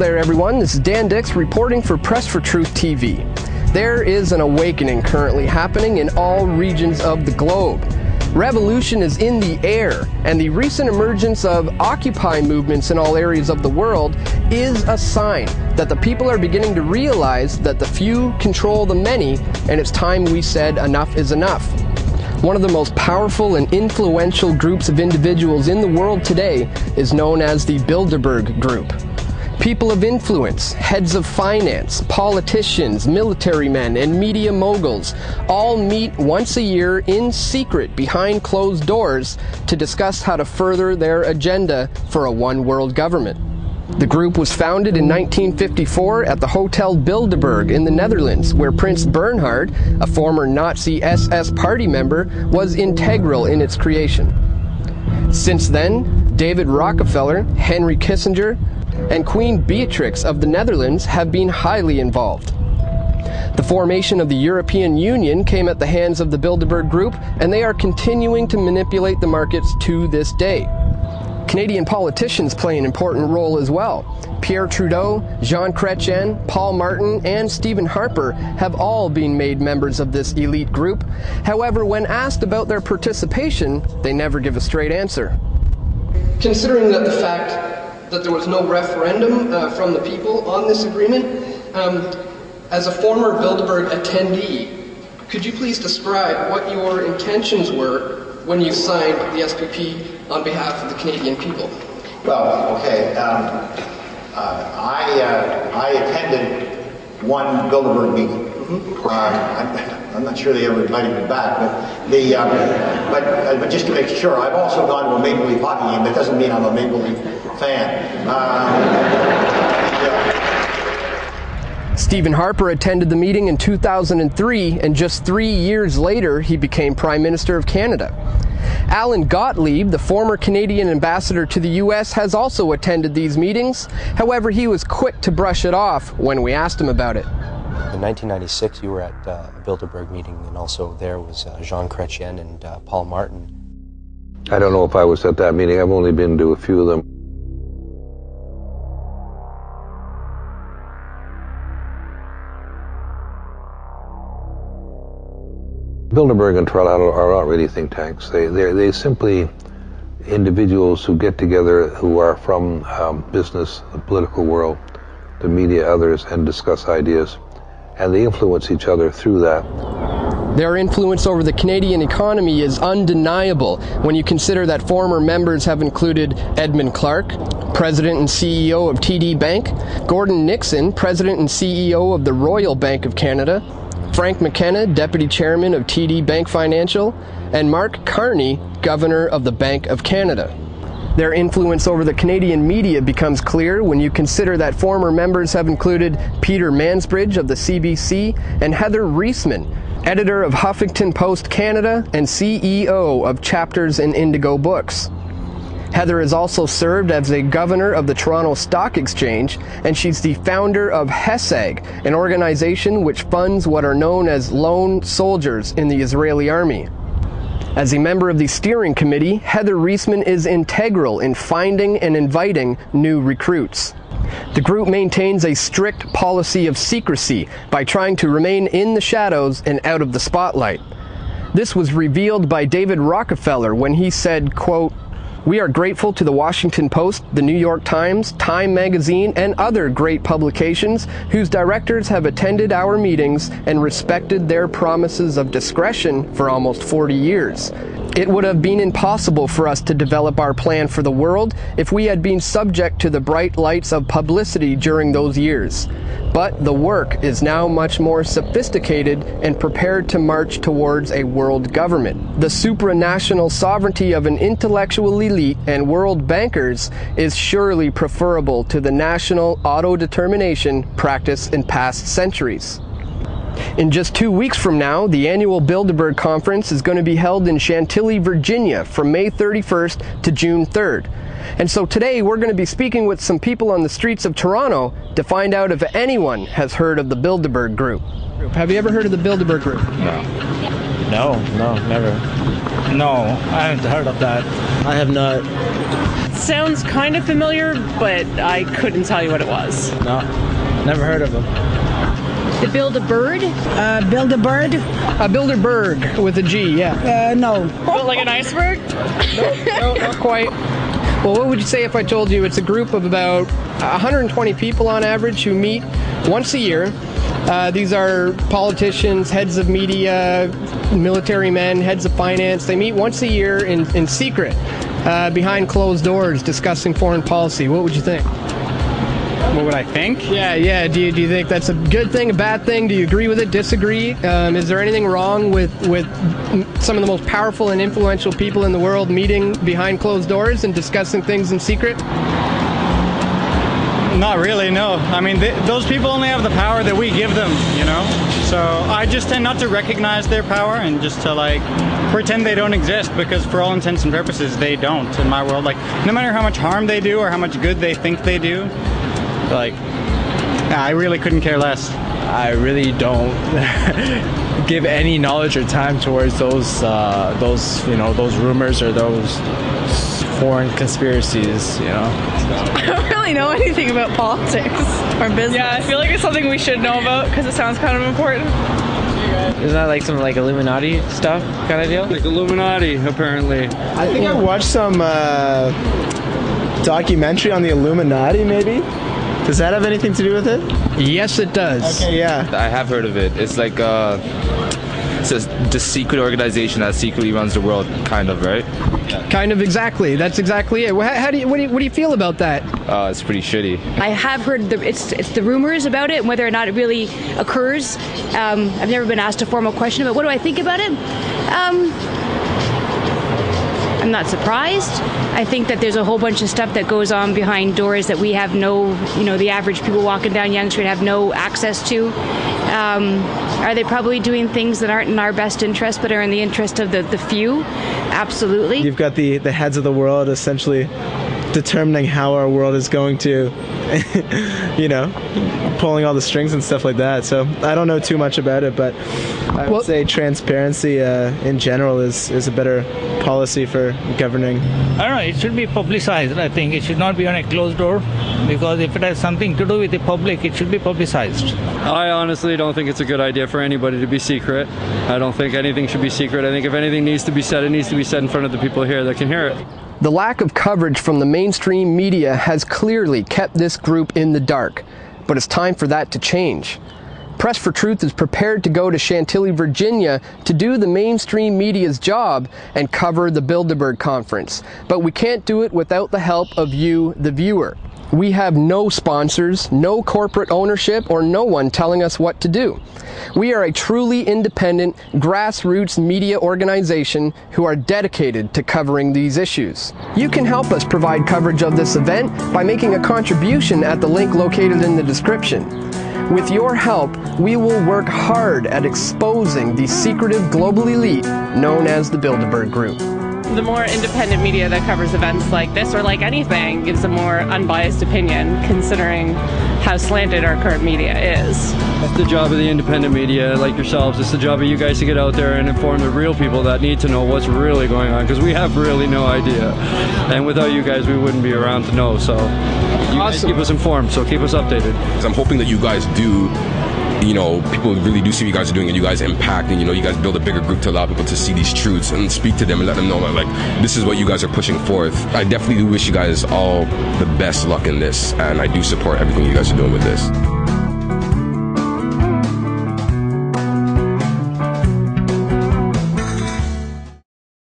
there everyone, this is Dan Dix reporting for Press for Truth TV. There is an awakening currently happening in all regions of the globe. Revolution is in the air, and the recent emergence of Occupy movements in all areas of the world is a sign that the people are beginning to realize that the few control the many, and it's time we said enough is enough. One of the most powerful and influential groups of individuals in the world today is known as the Bilderberg Group. People of influence, heads of finance, politicians, military men, and media moguls all meet once a year in secret behind closed doors to discuss how to further their agenda for a one-world government. The group was founded in 1954 at the Hotel Bilderberg in the Netherlands, where Prince Bernhard, a former Nazi SS party member, was integral in its creation. Since then, David Rockefeller, Henry Kissinger, and Queen Beatrix of the Netherlands have been highly involved. The formation of the European Union came at the hands of the Bilderberg Group, and they are continuing to manipulate the markets to this day. Canadian politicians play an important role as well. Pierre Trudeau, Jean Chrétien, Paul Martin, and Stephen Harper have all been made members of this elite group. However, when asked about their participation, they never give a straight answer. Considering that the fact that there was no referendum from the people on this agreement, as a former Bilderberg attendee, could you please describe what your intentions were when you signed the SPP on behalf of the Canadian people? Well, okay, I attended one Bilderberg meeting. I'm not sure they ever invited me back, but just to make sure, I've also gone to a Maple Leaf hockey game. That doesn't mean I'm a Maple Leaf fan. Stephen Harper attended the meeting in 2003, and just 3 years later, he became Prime Minister of Canada. Alan Gottlieb, the former Canadian ambassador to the U.S., has also attended these meetings. However, he was quick to brush it off when we asked him about it. In 1996, you were at a Bilderberg meeting, and also there was Jean Chrétien and Paul Martin. I don't know if I was at that meeting. I've only been to a few of them. Bilderberg and Trelawney are not really think tanks. They're simply individuals who get together who are from business, the political world, the media, others, and discuss ideas. And they influence each other through that. Their influence over the Canadian economy is undeniable when you consider that former members have included Edmund Clark, President and CEO of TD Bank, Gordon Nixon, President and CEO of the Royal Bank of Canada, Frank McKenna, Deputy Chairman of TD Bank Financial, and Mark Carney, Governor of the Bank of Canada. Their influence over the Canadian media becomes clear when you consider that former members have included Peter Mansbridge of the CBC and Heather Reisman, editor of Huffington Post Canada and CEO of Chapters and Indigo Books. Heather has also served as a governor of the Toronto Stock Exchange, and she's the founder of HESAG, an organization which funds what are known as lone soldiers in the Israeli army. As a member of the steering committee, Heather Reisman is integral in finding and inviting new recruits. The group maintains a strict policy of secrecy by trying to remain in the shadows and out of the spotlight. This was revealed by David Rockefeller when he said, quote, "We are grateful to the Washington Post, the New York Times, Time Magazine, and other great publications whose directors have attended our meetings and respected their promises of discretion for almost 40 years. It would have been impossible for us to develop our plan for the world if we had been subject to the bright lights of publicity during those years. But the work is now much more sophisticated and prepared to march towards a world government. The supranational sovereignty of an intellectual elite and world bankers is surely preferable to the national auto-determination practiced in past centuries." In just 2 weeks from now, the annual Bilderberg Conference is going to be held in Chantilly, Virginia from May 31st to June 3rd. And so today we're going to be speaking with some people on the streets of Toronto to find out if anyone has heard of the Bilderberg Group. Have you ever heard of the Bilderberg Group? No. No, never. No, I haven't heard of that. I have not. Sounds kind of familiar, but I couldn't tell you what it was. No, never heard of them. The Bilderberg? Bilderberg? Bilderberg with a G, yeah. No. Built like an iceberg? No, not quite. Well, what would you say if I told you it's a group of about 120 people on average who meet once a year? These are politicians, heads of media, military men, heads of finance. They meet once a year in secret, behind closed doors, discussing foreign policy. What would you think? What would I think? Yeah. Do you think that's a good thing, a bad thing? Do you agree with it, disagree? Is there anything wrong with some of the most powerful and influential people in the world meeting behind closed doors and discussing things in secret? Not really, no. I mean, those people only have the power that we give them, you know? So I just tend not to recognize their power and just to, like, pretend they don't exist, because for all intents and purposes, they don't in my world. Like, no matter how much harm they do or how much good they think they do, like, I really couldn't care less. I really don't give any knowledge or time towards those rumors or those foreign conspiracies, you know. I don't really know anything about politics or business. Yeah, I feel like it's something we should know about because it sounds kind of important. Isn't that like some like Illuminati stuff kind of deal? Like Illuminati, apparently. I think I watched some documentary on the Illuminati, maybe? Does that have anything to do with it? Yes, it does. Okay, yeah. I have heard of it. It's like it's the secret organization that secretly runs the world, kind of, right? Kind of, exactly. That's exactly it. What do you feel about that? It's pretty shitty. I have heard it's the rumors about it and whether or not it really occurs. I've never been asked a formal question about what do I think about it. I'm not surprised. I think that there's a whole bunch of stuff that goes on behind doors that we have the average people walking down Yonge Street have no access to. Are they probably doing things that aren't in our best interest but are in the interest of the few? Absolutely. You've got the heads of the world essentially determining how our world is going to, pulling all the strings and stuff like that. So I don't know too much about it, but I would say transparency in general is a better policy for governing. I don't know, it should be publicized. I think it should not be on a closed door, because if it has something to do with the public, it should be publicized. I honestly don't think it's a good idea for anybody to be secret. I don't think anything should be secret. I think if anything needs to be said, it needs to be said in front of the people here that can hear it. The lack of coverage from the mainstream media has clearly kept this group in the dark, but it's time for that to change. Press for Truth is prepared to go to Chantilly, Virginia to do the mainstream media's job and cover the Bilderberg conference. But we can't do it without the help of you, the viewer. We have no sponsors, no corporate ownership, or no one telling us what to do. We are a truly independent, grassroots media organization who are dedicated to covering these issues. You can help us provide coverage of this event by making a contribution at the link located in the description. With your help, we will work hard at exposing the secretive global elite known as the Bilderberg Group. The more independent media that covers events like this, or like anything, gives a more unbiased opinion, considering how slanted our current media is. That's the job of the independent media, like yourselves. It's the job of you guys to get out there and inform the real people that need to know what's really going on, because we have really no idea. And without you guys, we wouldn't be around to know. So you guys keep us informed, so keep us updated. I'm hoping that you guys do, people really do see what you guys are doing, and you guys impact, and you guys build a bigger group to allow people to see these truths and speak to them and let them know that, like, this is what you guys are pushing forth. I definitely do wish you guys all the best luck in this, and I do support everything you guys are doing with this.